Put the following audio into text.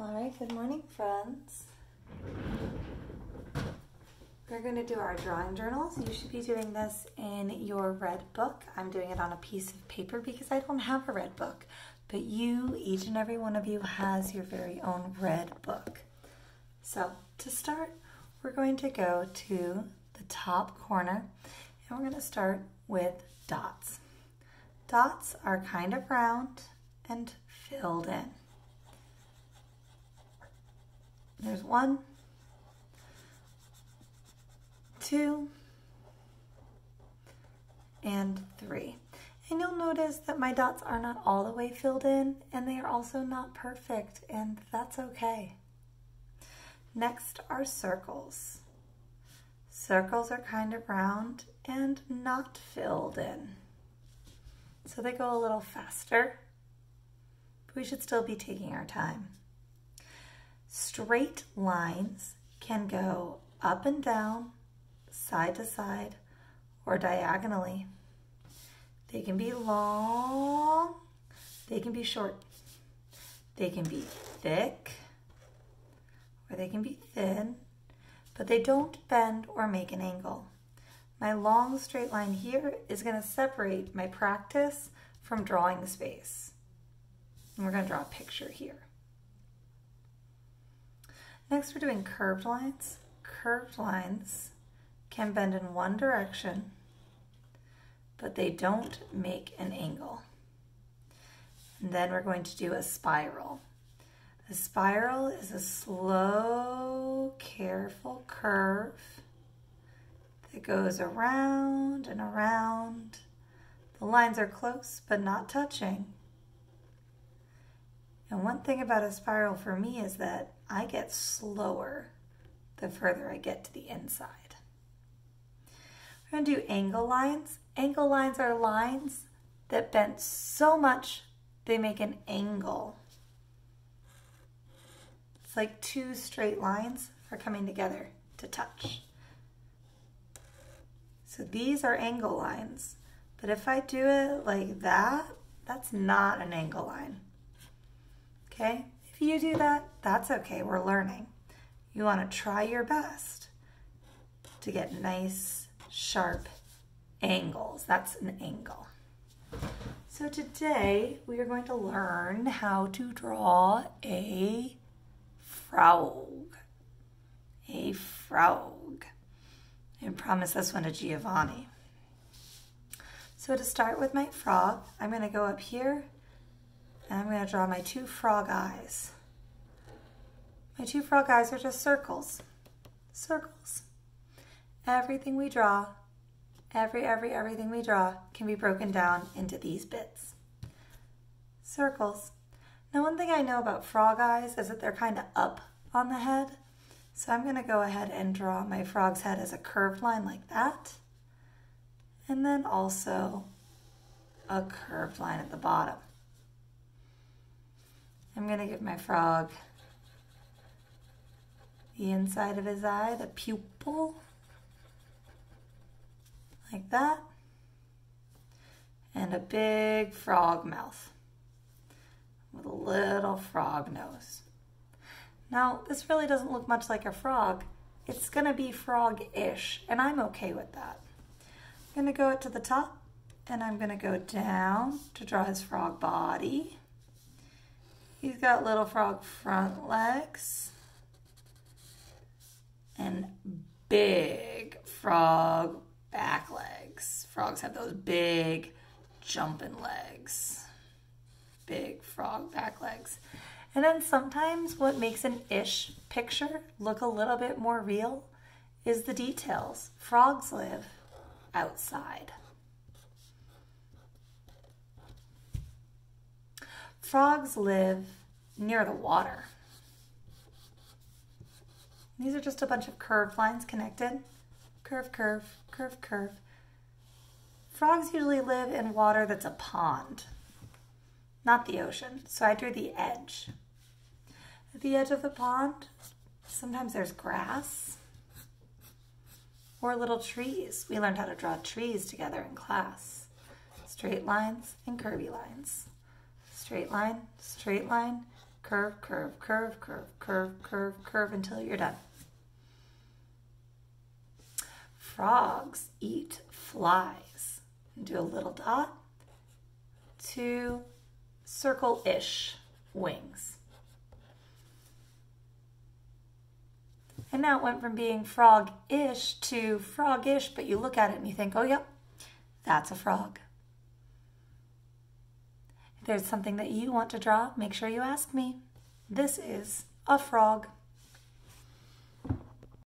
All right, good morning, friends. We're going to do our drawing journals. You should be doing this in your red book. I'm doing it on a piece of paper because I don't have a red book, but you, each and every one of you, has your very own red book. So to start, we're going to go to the top corner and we're going to start with dots. Dots are kind of round and filled in. There's 1, 2, and 3. And you'll notice that my dots are not all the way filled in, and they are also not perfect, and that's okay. Next are circles. Circles are kind of round and not filled in. So they go a little faster, but we should still be taking our time. Straight lines can go up and down, side to side, or diagonally. They can be long, they can be short. They can be thick, or they can be thin, but they don't bend or make an angle. My long straight line here is going to separate my practice from drawing the space. And we're going to draw a picture here. Next, we're doing curved lines. Curved lines can bend in one direction, but they don't make an angle. And then we're going to do a spiral. A spiral is a slow, careful curve that goes around and around. The lines are close, but not touching. And one thing about a spiral for me is that I get slower the further I get to the inside. We're going to do angle lines. Angle lines are lines that bend so much they make an angle. It's like two straight lines are coming together to touch. So these are angle lines, but if I do it like that, that's not an angle line. Okay? If you do that, that's okay. We're learning. You want to try your best to get nice, sharp angles. That's an angle. So today we are going to learn how to draw a frog. A frog. I promise this one to Giovanni. So to start with my frog, I'm going to go up here and I'm going to draw my 2 frog eyes. My 2 frog eyes are just circles. Circles. Everything we draw, everything we draw can be broken down into these bits. Circles. Now one thing I know about frog eyes is that they're kind of up on the head. So I'm going to go ahead and draw my frog's head as a curved line like that. And then also a curved line at the bottom. I'm going to give my frog the inside of his eye, the pupil, like that, and a big frog mouth with a little frog nose. Now, this really doesn't look much like a frog. It's going to be frog-ish, and I'm okay with that. I'm going to go to the top, and I'm going to go down to draw his frog body. He's got little frog front legs and big frog back legs. Frogs have those big jumping legs. Big frog back legs. And then sometimes what makes an ish picture look a little bit more real is the details. Frogs live outside. Frogs live near the water. These are just a bunch of curved lines connected. Curve, curve, curve, curve. Frogs usually live in water that's a pond, not the ocean. So I drew the edge. At the edge of the pond, sometimes there's grass or little trees. We learned how to draw trees together in class. Straight lines and curvy lines. Straight line, Curve, curve, curve, curve, curve, curve, curve until you're done. Frogs eat flies. Do a little dot to circle-ish wings. And now it went from being frog-ish to frog-ish, but you look at it and you think, oh, yep, that's a frog. If there's something that you want to draw, make sure you ask me. This is a frog.